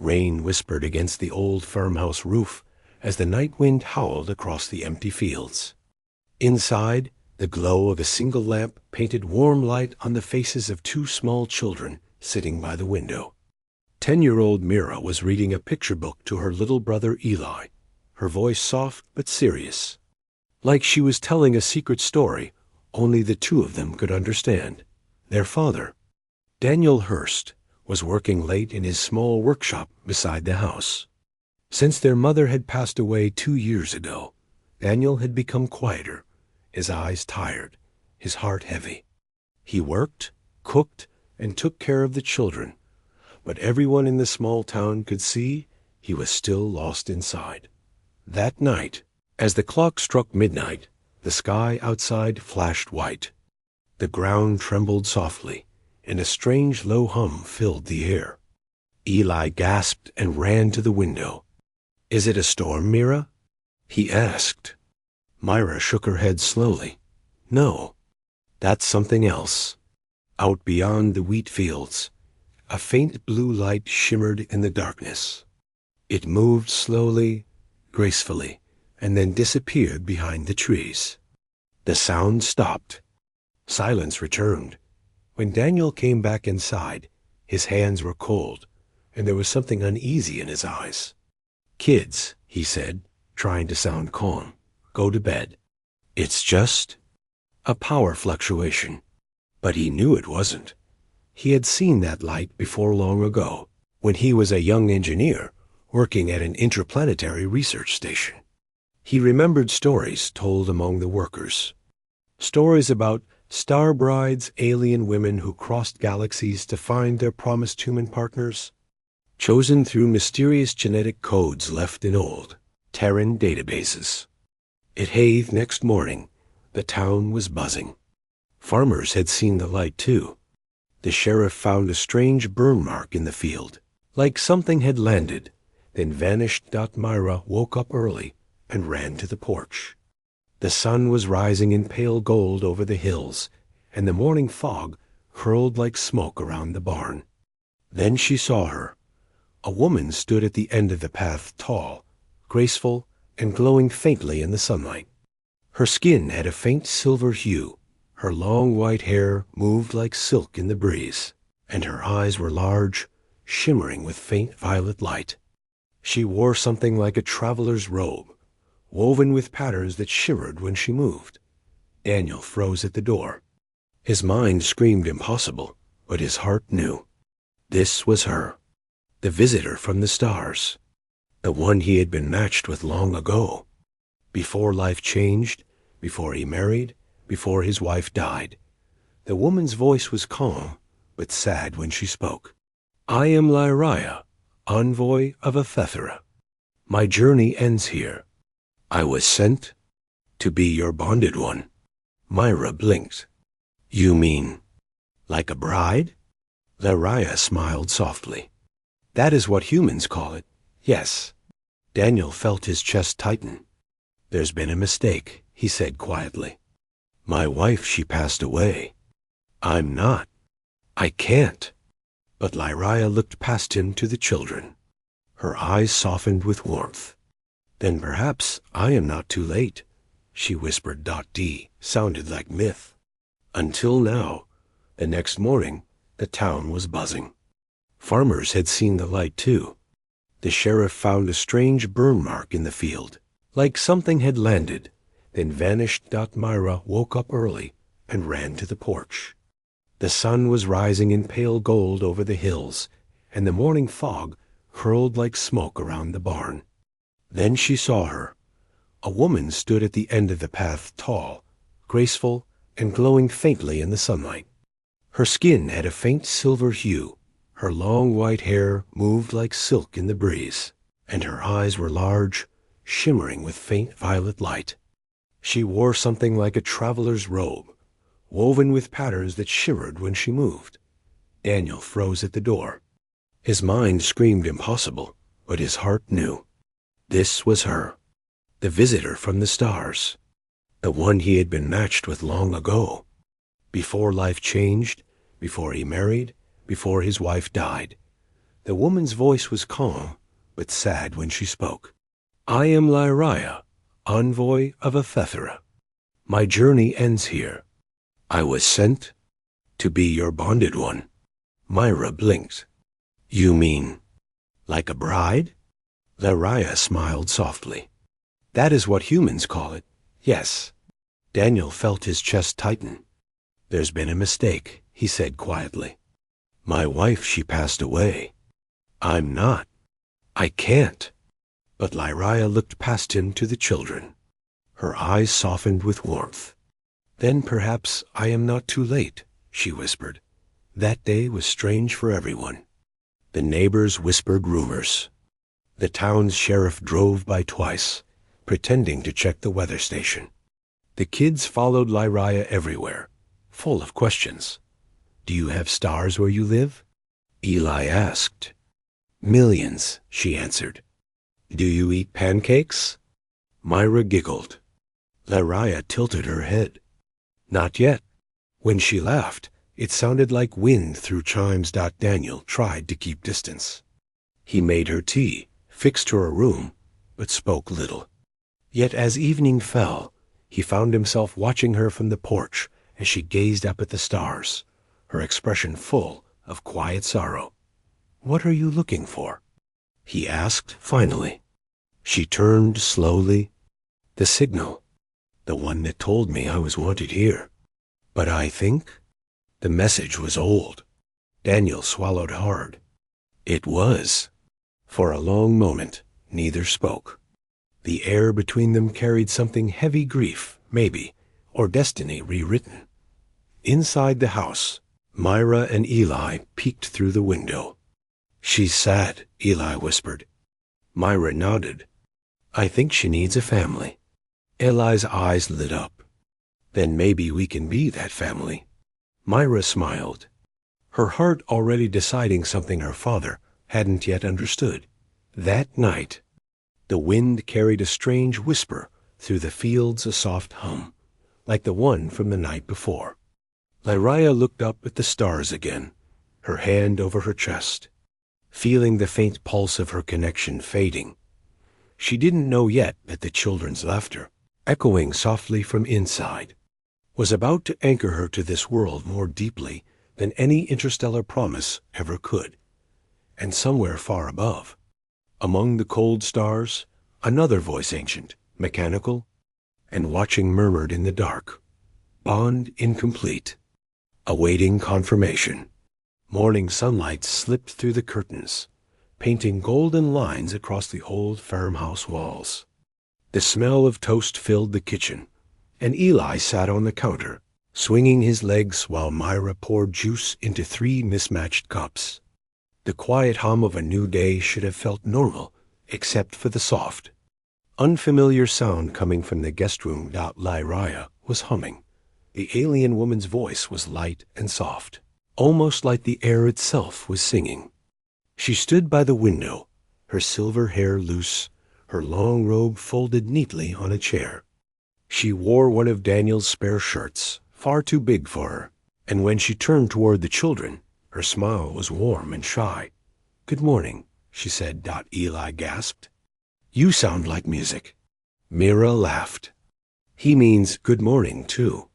Rain whispered against the old farmhouse roof as the night wind howled across the empty fields. Inside, the glow of a single lamp painted warm light on the faces of two small children sitting by the window. 10-year-old Mira was reading a picture book to her little brother Eli, her voice soft but serious. Like she was telling a secret story only the two of them could understand. Their father, Daniel Hurst, was working late in his small workshop beside the house. Since their mother had passed away 2 years ago, Daniel had become quieter, his eyes tired, his heart heavy. He worked, cooked, and took care of the children, but everyone in the small town could see he was still lost inside. That night, as the clock struck midnight, the sky outside flashed white. The ground trembled softly, and a strange low hum filled the air. Eli gasped and ran to the window. "Is it a storm, Mira?" he asked. Myra shook her head slowly. "No, that's something else." Out beyond the wheat fields, a faint blue light shimmered in the darkness. It moved slowly, gracefully, and then disappeared behind the trees. The sound stopped. Silence returned. When Daniel came back inside, his hands were cold, and there was something uneasy in his eyes. "Kids," he said, trying to sound calm, "go to bed. It's just a power fluctuation." But he knew it wasn't. He had seen that light before long ago, when he was a young engineer working at an interplanetary research station. He remembered stories told among the workers. Stories about star brides, alien women who crossed galaxies to find their promised human partners, chosen through mysterious genetic codes left in old Terran databases. At Haith next morning, the town was buzzing. Farmers had seen the light too. The sheriff found a strange burn mark in the field, like something had landed, then vanished. Myra woke up early and ran to the porch. The sun was rising in pale gold over the hills, and the morning fog curled like smoke around the barn. Then she saw her. A woman stood at the end of the path, tall, graceful, and glowing faintly in the sunlight. Her skin had a faint silver hue, her long white hair moved like silk in the breeze, and her eyes were large, shimmering with faint violet light. She wore something like a traveler's robe, woven with patterns that shimmered when she moved. Daniel froze at the door. His mind screamed impossible, but his heart knew. This was her, the visitor from the stars, the one he had been matched with long ago, before life changed, before he married, before his wife died. The woman's voice was calm, but sad when she spoke. "I am Lyria, envoy of Ephethera. My journey ends here. I was sent to be your bonded one." Myra blinked. "You mean like a bride?" Lyria smiled softly. "That is what humans call it, yes." Daniel felt his chest tighten. "There's been a mistake," he said quietly. "My wife, she passed away. I'm not. I can't." But Lyria looked past him to the children. Her eyes softened with warmth. "Then perhaps I am not too late," she whispered. D sounded like myth. Until now, the next morning, the town was buzzing. Farmers had seen the light too. The sheriff found a strange burn mark in the field, like something had landed, then vanished. Myra woke up early and ran to the porch. The sun was rising in pale gold over the hills, and the morning fog curled like smoke around the barn. Then she saw her. A woman stood at the end of the path, tall, graceful, and glowing faintly in the sunlight. Her skin had a faint silver hue, her long white hair moved like silk in the breeze, and her eyes were large, shimmering with faint violet light. She wore something like a traveler's robe, woven with patterns that shimmered when she moved. Daniel froze at the door. His mind screamed impossible, but his heart knew. This was her, the visitor from the stars, the one he had been matched with long ago, before life changed, before he married, before his wife died. The woman's voice was calm, but sad when she spoke. I am Lyria, envoy of Ephethera. My journey ends here. I was sent to be your bonded one. Myra blinked. You mean, like a bride? Lyria smiled softly. That is what humans call it. Yes. Daniel felt his chest tighten. There's been a mistake, he said quietly. My wife, she passed away. I'm not. I can't. But Lyria looked past him to the children. Her eyes softened with warmth. Then perhaps I am not too late, she whispered. That day was strange for everyone. The neighbors whispered rumors. The town's sheriff drove by twice, pretending to check the weather station. The kids followed Lyria everywhere, full of questions. Do you have stars where you live? Eli asked. Millions, she answered. Do you eat pancakes? Myra giggled. Lyria tilted her head. Not yet. When she laughed, it sounded like wind through chimes. Daniel tried to keep distance. He made her tea, fixed her a room, but spoke little. Yet as evening fell, he found himself watching her from the porch as she gazed up at the stars, her expression full of quiet sorrow. What are you looking for? He asked finally. She turned slowly. The signal, the one that told me I was wanted here. But I think the message was old. Daniel swallowed hard. It was. For a long moment, neither spoke. The air between them carried something heavy, grief, maybe, or destiny rewritten. Inside the house, Myra and Eli peeked through the window. She's sad, Eli whispered. Myra nodded. I think she needs a family. Eli's eyes lit up. Then maybe we can be that family. Myra smiled, her heart already deciding something her father hadn't yet understood. That night, the wind carried a strange whisper through the fields, a soft hum, like the one from the night before. Lyria looked up at the stars again, her hand over her chest, feeling the faint pulse of her connection fading. She didn't know yet that the children's laughter, echoing softly from inside, was about to anchor her to this world more deeply than any interstellar promise ever could. And somewhere far above, among the cold stars, another voice, ancient, mechanical, and watching, murmured in the dark, bond incomplete, awaiting confirmation. Morning sunlight slipped through the curtains, painting golden lines across the old farmhouse walls. The smell of toast filled the kitchen, and Eli sat on the counter, swinging his legs while Myra poured juice into 3 mismatched cups. The quiet hum of a new day should have felt normal, except for the soft, unfamiliar sound coming from the guest room. Lyria was humming. The alien woman's voice was light and soft, almost like the air itself was singing. She stood by the window, her silver hair loose, her long robe folded neatly on a chair. She wore one of Daniel's spare shirts, far too big for her, and when she turned toward the children, her smile was warm and shy. Good morning, she said. Eli gasped. You sound like music. Mira laughed. He means good morning, too.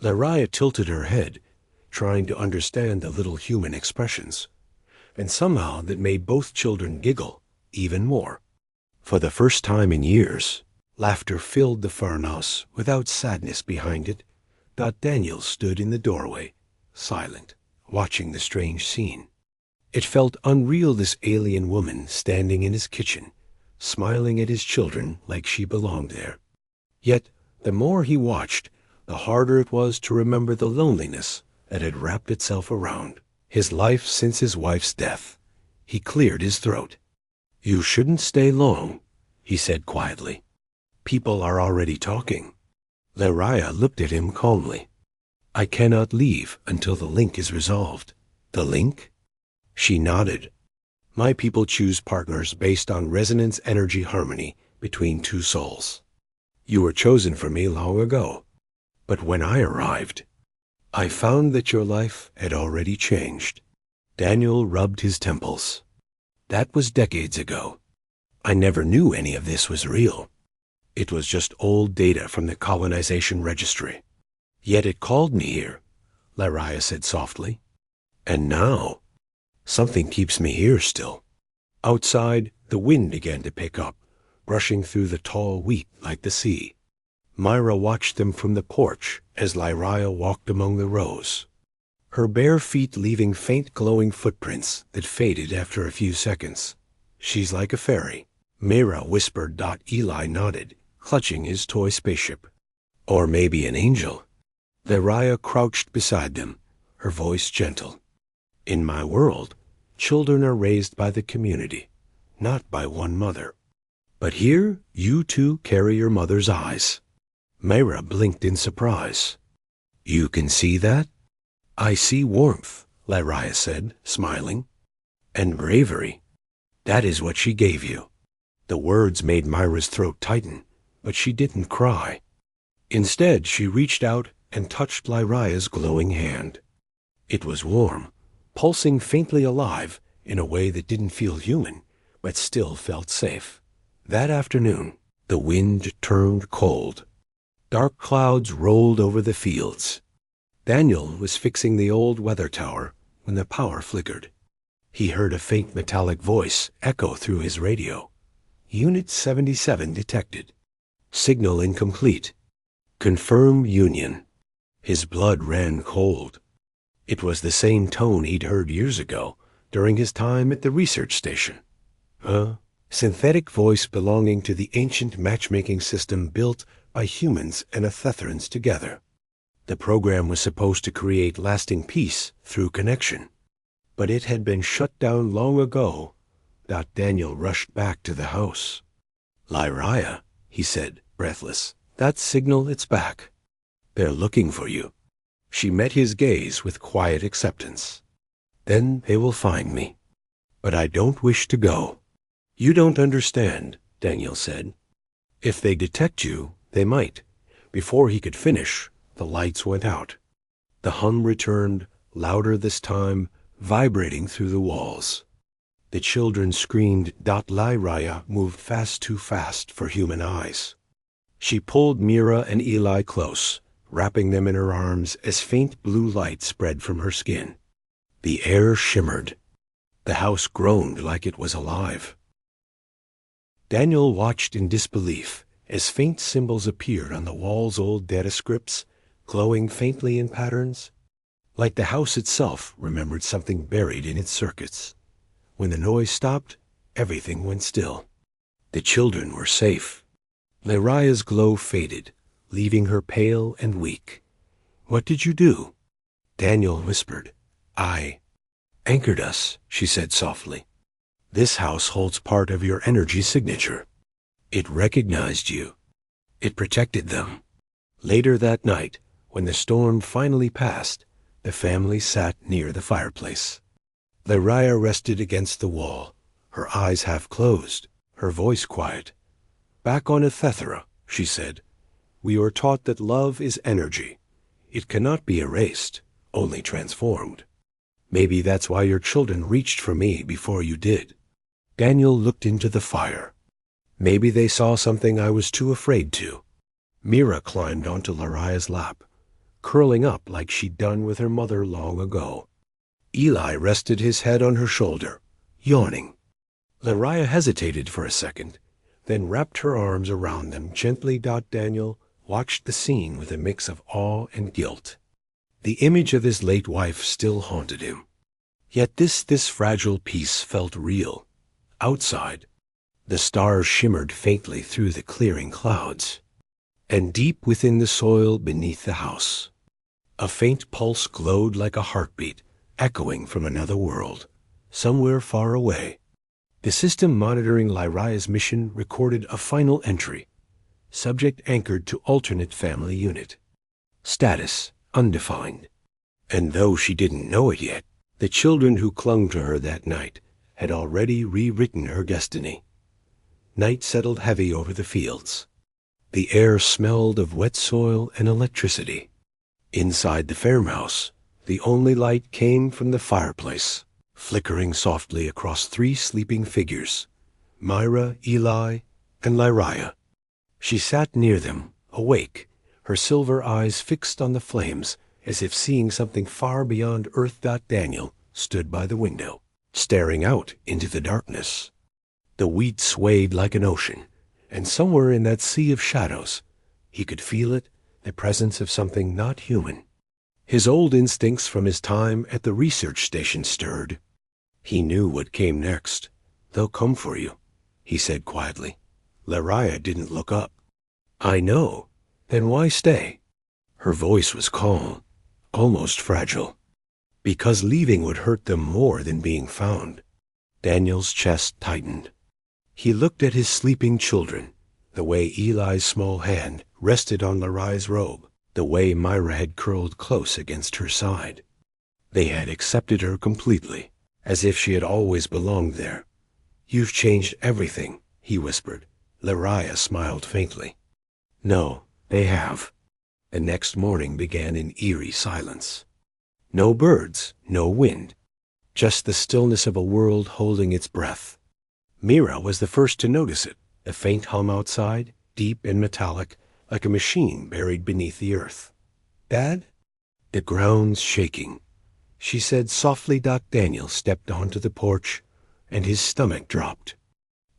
Lyria tilted her head, trying to understand the little human expressions, and somehow that made both children giggle even more. For the first time in years, laughter filled the farmhouse without sadness behind it. Daniel stood in the doorway, silent, watching the strange scene. It felt unreal, this alien woman standing in his kitchen, smiling at his children like she belonged there. Yet, the more he watched, the harder it was to remember the loneliness that had wrapped itself around his life since his wife's death. He cleared his throat. You shouldn't stay long, he said quietly. People are already talking. Lyria looked at him calmly. I cannot leave until the link is resolved. The link? She nodded. My people choose partners based on resonance energy harmony between 2 souls. You were chosen for me long ago. But when I arrived, I found that your life had already changed. Daniel rubbed his temples. That was decades ago. I never knew any of this was real. It was just old data from the colonization registry. Yet it called me here, Lyria said softly. And now, something keeps me here still. Outside, the wind began to pick up, brushing through the tall wheat like the sea. Myra watched them from the porch as Lyria walked among the rows, her bare feet leaving faint glowing footprints that faded after a few seconds. She's like a fairy, Myra whispered. Eli nodded, clutching his toy spaceship. Or maybe an angel. Lyria crouched beside them, her voice gentle. In my world, children are raised by the community, not by one mother. But here, you two carry your mother's eyes. Myra blinked in surprise. You can see that? I see warmth, Lyria said, smiling. And bravery. That is what she gave you. The words made Myra's throat tighten, but she didn't cry. Instead, she reached out and touched Lyria's glowing hand. It was warm, pulsing faintly alive in a way that didn't feel human, but still felt safe. That afternoon, the wind turned cold. Dark clouds rolled over the fields. Daniel was fixing the old weather tower when the power flickered. He heard a faint metallic voice echo through his radio. Unit 77 detected. Signal incomplete. Confirm union. His blood ran cold. It was the same tone he'd heard years ago during his time at the research station. Synthetic voice belonging to the ancient matchmaking system built by humans and Ethetherans together. The program was supposed to create lasting peace through connection. But it had been shut down long ago. Daniel rushed back to the house. Lyria, he said, breathless. That signal, it's back. They're looking for you. She met his gaze with quiet acceptance. Then they will find me. But I don't wish to go. You don't understand, Daniel said. If they detect you, they might. Before he could finish, the lights went out. The hum returned, louder this time, vibrating through the walls. The children screamed. Lyria moved too fast for human eyes. She pulled Myra and Eli close, wrapping them in her arms as faint blue light spread from her skin. The air shimmered. The house groaned like it was alive. Daniel watched in disbelief as faint symbols appeared on the wall's old data scripts, glowing faintly in patterns. Like the house itself remembered something buried in its circuits. When the noise stopped, everything went still. The children were safe. Lyria's glow faded, leaving her pale and weak. What did you do? Daniel whispered. I anchored us, she said softly. This house holds part of your energy signature. It recognized you. It protected them. Later that night, when the storm finally passed, the family sat near the fireplace. Lyria rested against the wall, her eyes half closed, her voice quiet. Back on Ethethera, she said, we were taught that love is energy. It cannot be erased, only transformed. Maybe that's why your children reached for me before you did. Daniel looked into the fire. Maybe they saw something I was too afraid to. Myra climbed onto Lyria's lap, curling up like she'd done with her mother long ago. Eli rested his head on her shoulder, yawning. Lyria hesitated for a second, then wrapped her arms around them gently. Daniel watched the scene with a mix of awe and guilt. The image of his late wife still haunted him. Yet this fragile piece felt real. Outside, the stars shimmered faintly through the clearing clouds. And deep within the soil beneath the house, a faint pulse glowed like a heartbeat, echoing from another world, somewhere far away. The system monitoring Lyria's mission recorded a final entry. Subject anchored to alternate family unit. Status undefined. And though she didn't know it yet, the children who clung to her that night had already rewritten her destiny. Night settled heavy over the fields. The air smelled of wet soil and electricity. Inside the farmhouse, the only light came from the fireplace, flickering softly across 3 sleeping figures, Myra, Eli, and Lyria. She sat near them, awake, her silver eyes fixed on the flames, as if seeing something far beyond Earth. Daniel stood by the window, staring out into the darkness. The wheat swayed like an ocean, and somewhere in that sea of shadows, he could feel it, the presence of something not human. His old instincts from his time at the research station stirred. He knew what came next. "They'll come for you," he said quietly. Lyria didn't look up. "I know. Then why stay?" Her voice was calm, almost fragile. "Because leaving would hurt them more than being found." Daniel's chest tightened. He looked at his sleeping children, the way Eli's small hand rested on Lyria's robe, the way Myra had curled close against her side. They had accepted her completely, as if she had always belonged there. "You've changed everything," he whispered. Lyria smiled faintly. "No, they have." The next morning began in eerie silence. No birds, no wind, just the stillness of a world holding its breath. Mira was the first to notice it, a faint hum outside, deep and metallic, like a machine buried beneath the earth. "Dad?" "The ground's shaking," she said softly. Daniel stepped onto the porch, and his stomach dropped.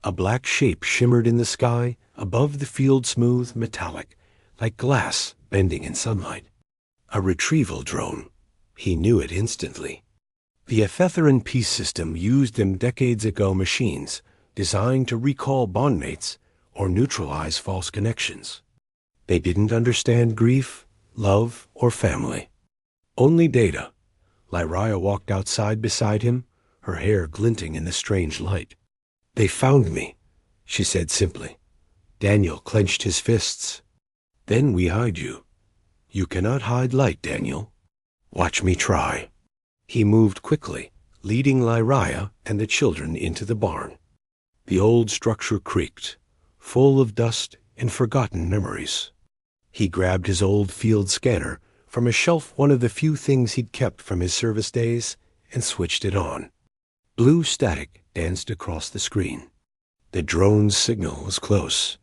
A black shape shimmered in the sky, above the field, smooth, metallic, like glass bending in sunlight. A retrieval drone. He knew it instantly. The Ephetheran peace system used them decades ago, machines designed to recall bondmates or neutralize false connections. They didn't understand grief, love, or family. Only data. Lyria walked outside beside him, her hair glinting in the strange light. "They found me," she said simply. Daniel clenched his fists. "Then we hide you." "You cannot hide light, Daniel." "Watch me try." He moved quickly, leading Lyria and the children into the barn. The old structure creaked, full of dust and forgotten memories. He grabbed his old field scanner from a shelf, one of the few things he'd kept from his service days, and switched it on. Blue static danced across the screen. The drone's signal was close.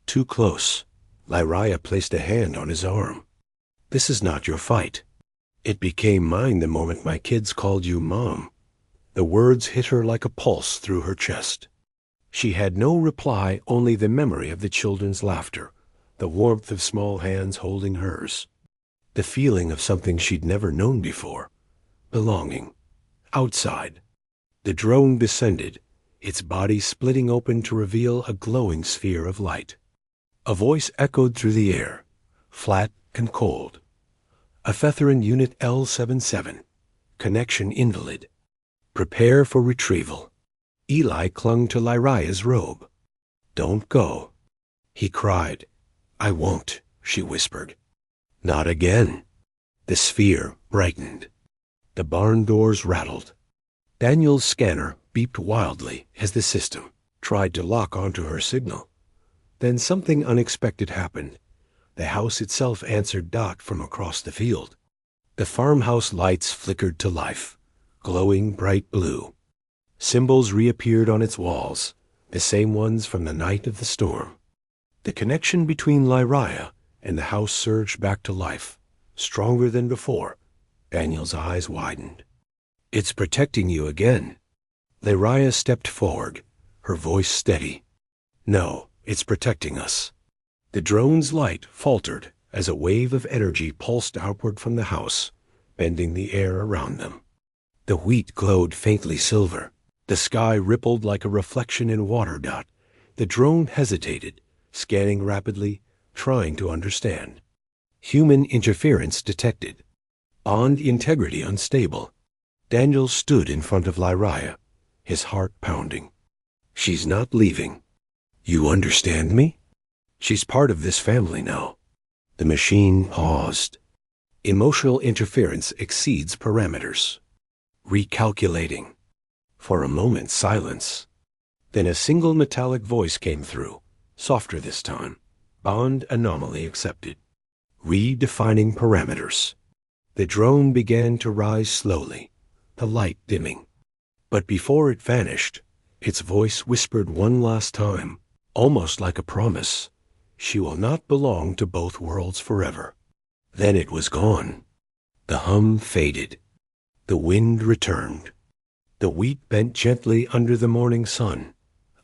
Too close. Lyria placed a hand on his arm. "This is not your fight. It became mine the moment my kids called you Mom." The words hit her like a pulse through her chest. She had no reply, only the memory of the children's laughter, the warmth of small hands holding hers, the feeling of something she'd never known before, belonging, outside. The drone descended, its body splitting open to reveal a glowing sphere of light. A voice echoed through the air, flat and cold. "Ephetheran Unit L77. Connection invalid. Prepare for retrieval." Eli clung to Lyria's robe. "Don't go." He cried. "I won't," she whispered. "Not again." The sphere brightened. The barn doors rattled. Daniel's scanner beeped wildly as the system tried to lock onto her signal. Then something unexpected happened. The house itself answered from across the field. The farmhouse lights flickered to life, glowing bright blue. Symbols reappeared on its walls, the same ones from the night of the storm. The connection between Lyria and the house surged back to life, stronger than before. Daniel's eyes widened. "It's protecting you again." Lyria stepped forward, her voice steady. "No, it's protecting us." The drone's light faltered as a wave of energy pulsed outward from the house, bending the air around them. The wheat glowed faintly silver. The sky rippled like a reflection in water. The drone hesitated, scanning rapidly, trying to understand. Human interference detected. Bond integrity unstable. Daniel stood in front of Lyria, his heart pounding. "She's not leaving. You understand me? She's part of this family now." The machine paused. Emotional interference exceeds parameters. Recalculating. For a moment, silence. Then a single metallic voice came through, softer this time. "Bond anomaly accepted. Redefining parameters." The drone began to rise slowly, the light dimming. But before it vanished, its voice whispered one last time, almost like a promise. She will not belong to both worlds forever. Then it was gone. The hum faded. The wind returned. The wheat bent gently under the morning sun.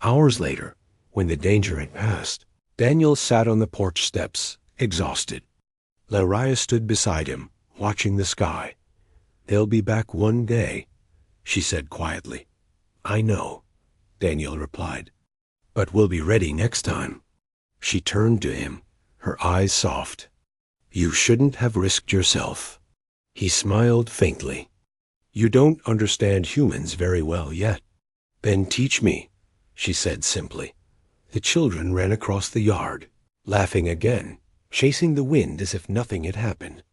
Hours later, when the danger had passed, Daniel sat on the porch steps, exhausted. Lyria stood beside him, watching the sky. "They'll be back one day," she said quietly. "I know," Daniel replied. "But we'll be ready next time." She turned to him, her eyes soft. "You shouldn't have risked yourself." He smiled faintly. "You don't understand humans very well yet." "Then teach me," she said simply. The children ran across the yard, laughing again, chasing the wind as if nothing had happened.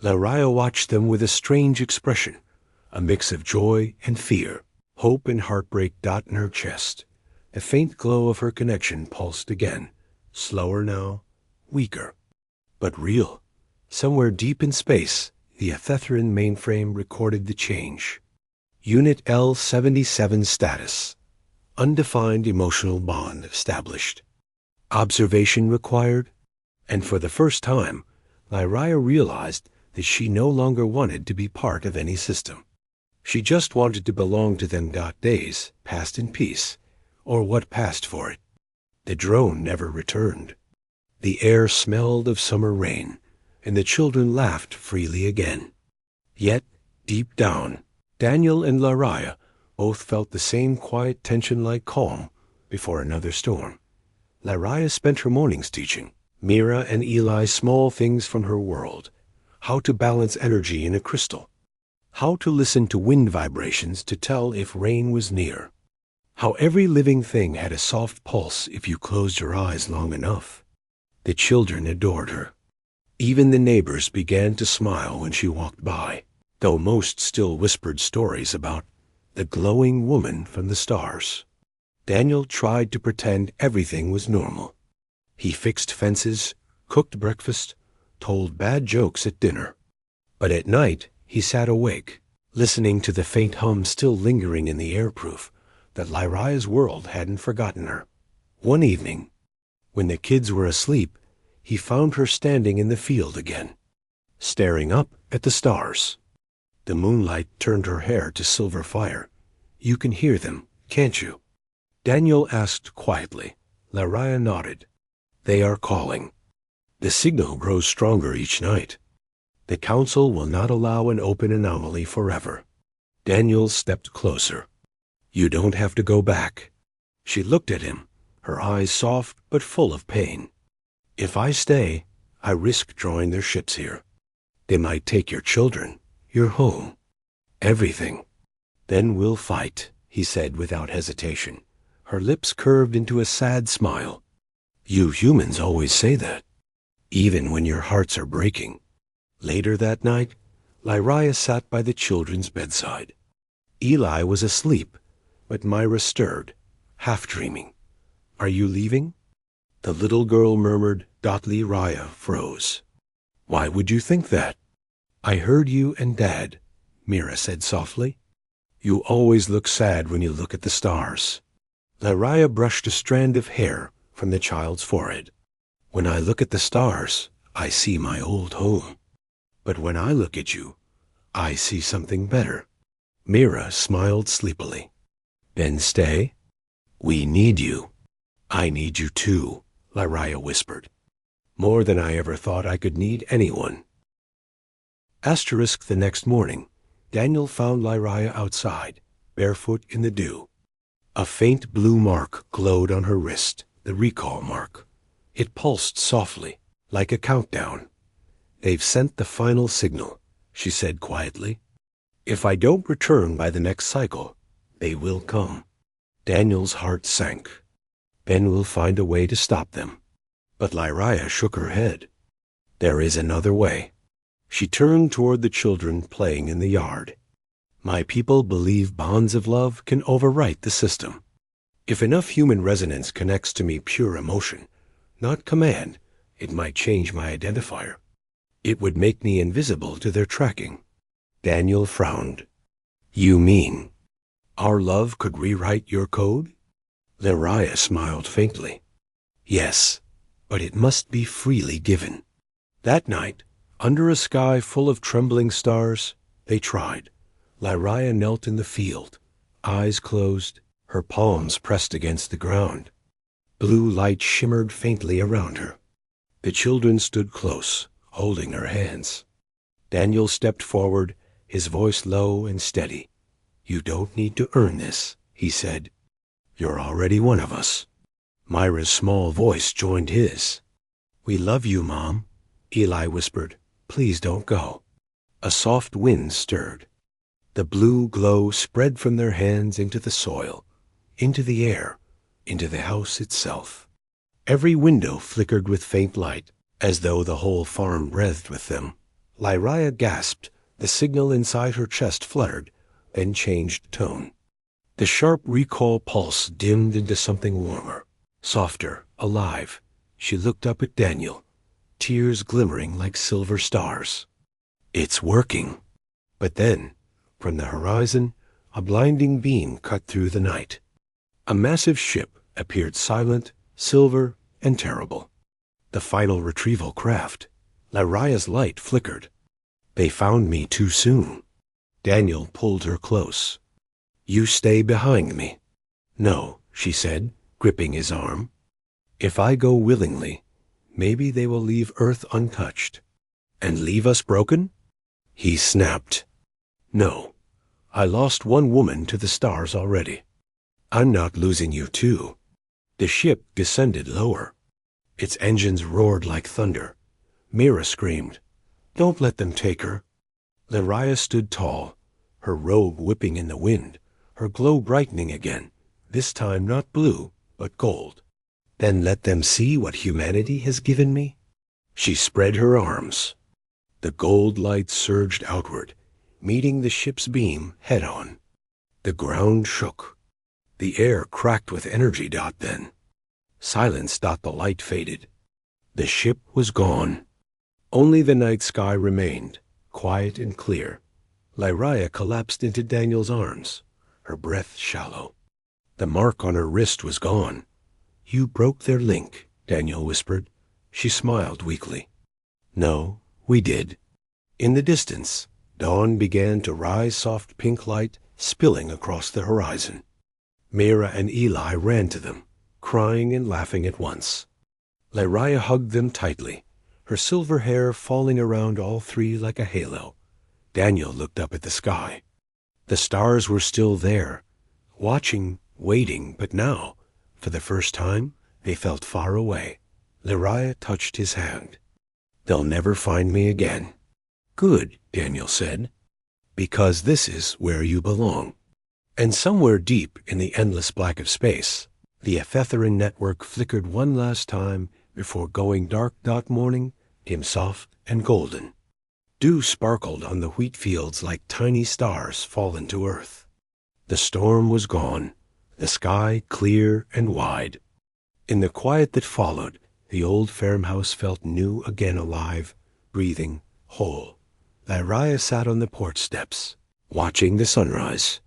Lyria watched them with a strange expression, a mix of joy and fear. Hope and heartbreak dot in her chest. The faint glow of her connection pulsed again, slower now, weaker, but real. Somewhere deep in space, the Athetheran mainframe recorded the change. Unit L-77 status. Undefined emotional bond established. Observation required. And for the first time, Lyria realized that she no longer wanted to be part of any system. She just wanted to belong to them. Days passed in peace, or what passed for it. The drone never returned. The air smelled of summer rain, and the children laughed freely again. Yet, deep down, Daniel and Lyria both felt the same quiet tension-like calm before another storm. Lyria spent her mornings teaching Mira and Eli small things from her world, how to balance energy in a crystal, how to listen to wind vibrations to tell if rain was near, how every living thing had a soft pulse if you closed your eyes long enough. The children adored her. Even the neighbors began to smile when she walked by, though most still whispered stories about the glowing woman from the stars. Daniel tried to pretend everything was normal. He fixed fences, cooked breakfast, told bad jokes at dinner. But at night, he sat awake, listening to the faint hum still lingering in the airproof, that Lyria's world hadn't forgotten her. One evening, when the kids were asleep, he found her standing in the field again, staring up at the stars. The moonlight turned her hair to silver fire. "You can hear them, can't you?" Daniel asked quietly. Lyria nodded. "They are calling. The signal grows stronger each night. The Council will not allow an open anomaly forever." Daniel stepped closer. "You don't have to go back." She looked at him, her eyes soft but full of pain. "If I stay, I risk drawing their ships here. They might take your children, your home, everything. Then we'll fight," he said without hesitation. Her lips curved into a sad smile. "You humans always say that, even when your hearts are breaking." Later that night, Lyria sat by the children's bedside. Eli was asleep, but Myra stirred, half dreaming. "Are you leaving?" The little girl murmured. Lyria froze. "Why would you think that?" "I heard you and Dad," Mira said softly. "You always look sad when you look at the stars." Lyria brushed a strand of hair from the child's forehead. "When I look at the stars, I see my old home. But when I look at you, I see something better." Mira smiled sleepily. "Then stay. We need you." "I need you too," Lyria whispered. "More than I ever thought I could need anyone." The next morning, Daniel found Lyria outside, barefoot in the dew. A faint blue mark glowed on her wrist, the recall mark. It pulsed softly, like a countdown. "They've sent the final signal," she said quietly. "If I don't return by the next cycle, they will come." Daniel's heart sank. "Ben will find a way to stop them." But Lyria shook her head. "There is another way." She turned toward the children playing in the yard. "My people believe bonds of love can overwrite the system. If enough human resonance connects to me pure emotion, not command, it might change my identifier. It would make me invisible to their tracking." Daniel frowned. "You mean?" Our love could rewrite your code? Lyria smiled faintly. Yes, but it must be freely given. That night, under a sky full of trembling stars, they tried. Lyria knelt in the field, eyes closed, her palms pressed against the ground. Blue light shimmered faintly around her. The children stood close, holding her hands. Daniel stepped forward, his voice low and steady. You don't need to earn this, he said. You're already one of us. Myra's small voice joined his. We love you, Mom, Eli whispered. Please don't go. A soft wind stirred. The blue glow spread from their hands into the soil, into the air, into the house itself. Every window flickered with faint light, as though the whole farm breathed with them. Lyria gasped. The signal inside her chest fluttered, then changed tone. The sharp recall pulse dimmed into something warmer, softer, alive. She looked up at Daniel, tears glimmering like silver stars. It's working. But then, from the horizon, a blinding beam cut through the night. A massive ship appeared, silent, silver, and terrible. The final retrieval craft. Lyria's light flickered. They found me too soon. Daniel pulled her close. You stay behind me. No, she said, gripping his arm. If I go willingly, maybe they will leave Earth untouched. And leave us broken? He snapped. No, I lost one woman to the stars already. I'm not losing you too. The ship descended lower. Its engines roared like thunder. Mira screamed, Don't let them take her. Lyria stood tall, her robe whipping in the wind, her glow brightening again, this time not blue, but gold. Then let them see what humanity has given me. She spread her arms. The gold light surged outward, meeting the ship's beam head-on. The ground shook. The air cracked with energy. Then. Silence. The light faded. The ship was gone. Only the night sky remained, quiet and clear. Lyria collapsed into Daniel's arms, her breath shallow. The mark on her wrist was gone. You broke their link, Daniel whispered. She smiled weakly. No, we did. In the distance, dawn began to rise, soft pink light spilling across the horizon. Mira and Eli ran to them, crying and laughing at once. Lyria hugged them tightly, her silver hair falling around all three like a halo. Daniel looked up at the sky. The stars were still there, watching, waiting, but now, for the first time, they felt far away. Lyria touched his hand. They'll never find me again. Good, Daniel said, because this is where you belong. And somewhere deep in the endless black of space, the Ephetherin network flickered one last time before going dark. Morning, dim soft and golden. Dew sparkled on the wheat fields like tiny stars fallen to earth. The storm was gone, the sky clear and wide. In the quiet that followed, the old farmhouse felt new again, alive, breathing, whole. Lyria sat on the porch steps, watching the sunrise.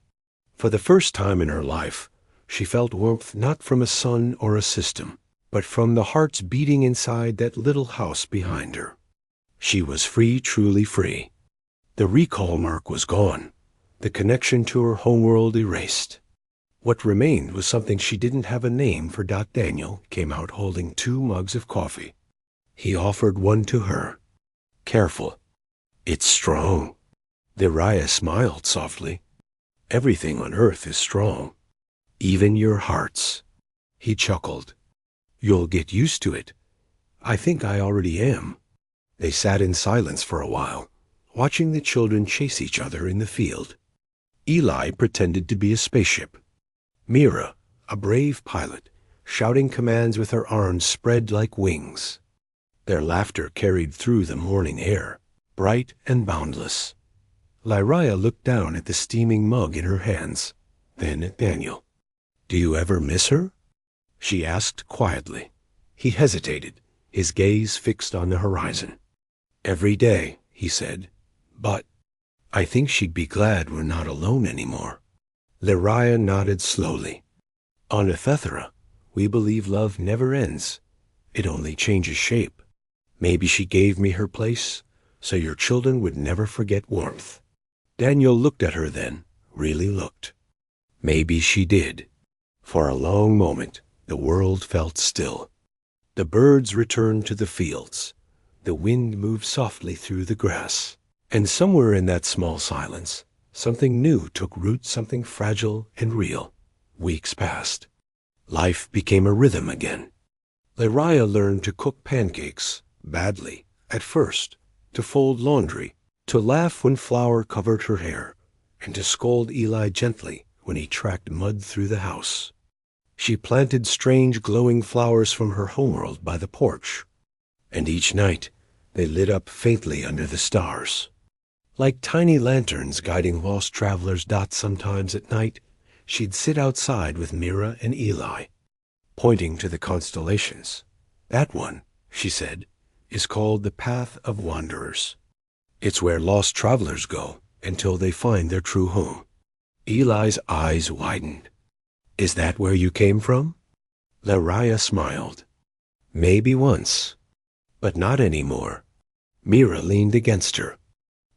For the first time in her life, she felt warmth not from a sun or a system, but from the hearts beating inside that little house behind her. She was free, truly free. The recall mark was gone, the connection to her homeworld erased. What remained was something she didn't have a name for. Daniel came out holding 2 mugs of coffee. He offered one to her. Careful. It's strong. Lyria smiled softly. Everything on earth is strong. Even your hearts. He chuckled. You'll get used to it. I think I already am. They sat in silence for a while, watching the children chase each other in the field. Eli pretended to be a spaceship. Mira, a brave pilot, shouting commands with her arms spread like wings. Their laughter carried through the morning air, bright and boundless. Lyria looked down at the steaming mug in her hands, then at Daniel. Do you ever miss her? She asked quietly. He hesitated, his gaze fixed on the horizon. Every day, he said, but I think she'd be glad we're not alone anymore. Lyria nodded slowly. On Ethethera, we believe love never ends. It only changes shape. Maybe she gave me her place, so your children would never forget warmth. Daniel looked at her then, really looked. Maybe she did. For a long moment, the world felt still. The birds returned to the fields. The wind moved softly through the grass. And somewhere in that small silence, something new took root, something fragile and real. Weeks passed. Life became a rhythm again. Lyria learned to cook pancakes, badly, at first, to fold laundry, to laugh when flour covered her hair, and to scold Eli gently when he tracked mud through the house. She planted strange glowing flowers from her homeworld by the porch, and each night they lit up faintly under the stars. Like tiny lanterns guiding lost travelers' dots sometimes at night, she'd sit outside with Mira and Eli, pointing to the constellations. That one, she said, is called the Path of Wanderers. It's where lost travelers go until they find their true home. Eli's eyes widened. Is that where you came from? Lyria smiled. Maybe once, but not anymore. Mira leaned against her.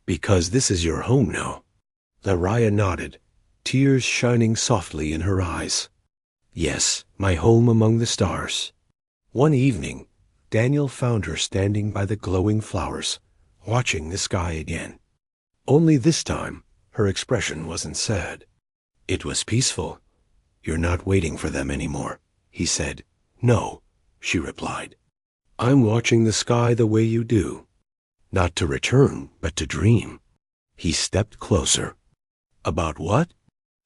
Because this is your home now. Lyria nodded, tears shining softly in her eyes. Yes, my home among the stars. One evening, Daniel found her standing by the glowing flowers, watching the sky again. Only this time, her expression wasn't sad. It was peaceful. You're not waiting for them anymore, he said. No, she replied. I'm watching the sky the way you do. Not to return, but to dream. He stepped closer. About what?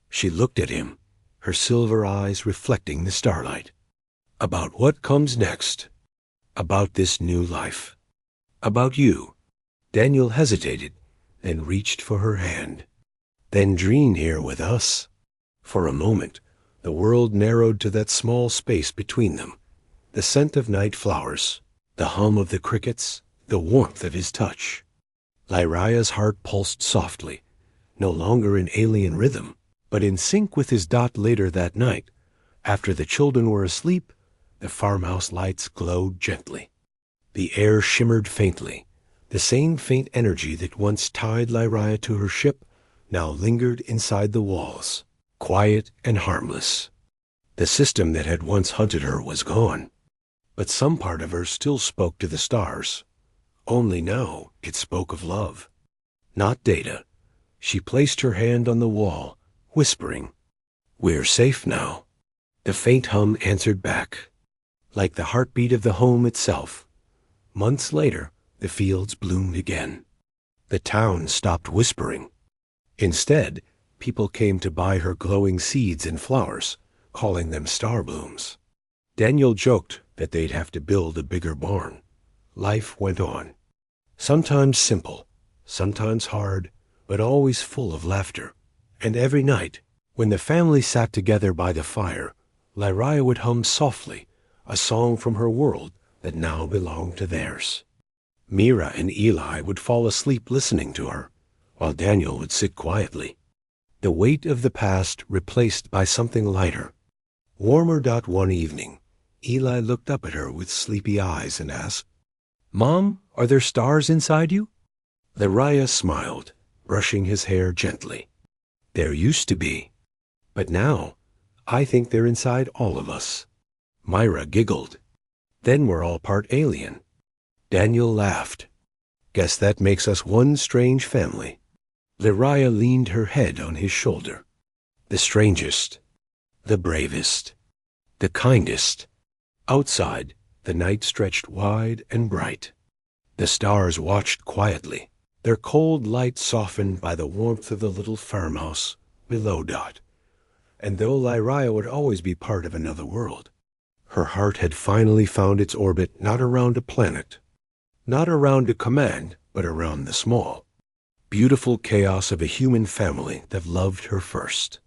She looked at him, her silver eyes reflecting the starlight. About what comes next. About this new life. About you. Daniel hesitated, then reached for her hand. Then dream here with us. For a moment, the world narrowed to that small space between them. The scent of night flowers, the hum of the crickets, the warmth of his touch. Lyria's heart pulsed softly, no longer in alien rhythm, but in sync with his dot. Later that night, after the children were asleep, the farmhouse lights glowed gently. The air shimmered faintly. The same faint energy that once tied Lyria to her ship now lingered inside the walls, quiet and harmless. The system that had once hunted her was gone, but some part of her still spoke to the stars. Only now it spoke of love, not data. She placed her hand on the wall, whispering, "We're safe now." The faint hum answered back, like the heartbeat of the home itself. Months later, the fields bloomed again. The town stopped whispering. Instead, people came to buy her glowing seeds and flowers, calling them star blooms. Daniel joked that they'd have to build a bigger barn. Life went on. Sometimes simple, sometimes hard, but always full of laughter. And every night, when the family sat together by the fire, Lyria would hum softly a song from her world that now belonged to theirs. Mira and Eli would fall asleep listening to her, while Daniel would sit quietly. The weight of the past replaced by something lighter, warmer. One evening, Eli looked up at her with sleepy eyes and asked, "Mom, are there stars inside you?" Lyria smiled, brushing his hair gently. "There used to be, but now I think they're inside all of us." Myra giggled. "Then we're all part alien." Daniel laughed. "Guess that makes us one strange family." Lyria leaned her head on his shoulder. "The strangest, the bravest, the kindest." Outside, the night stretched wide and bright. The stars watched quietly, their cold light softened by the warmth of the little farmhouse below. And though Lyria would always be part of another world, her heart had finally found its orbit not around a planet, not around a command, but around the small, beautiful chaos of a human family that loved her first.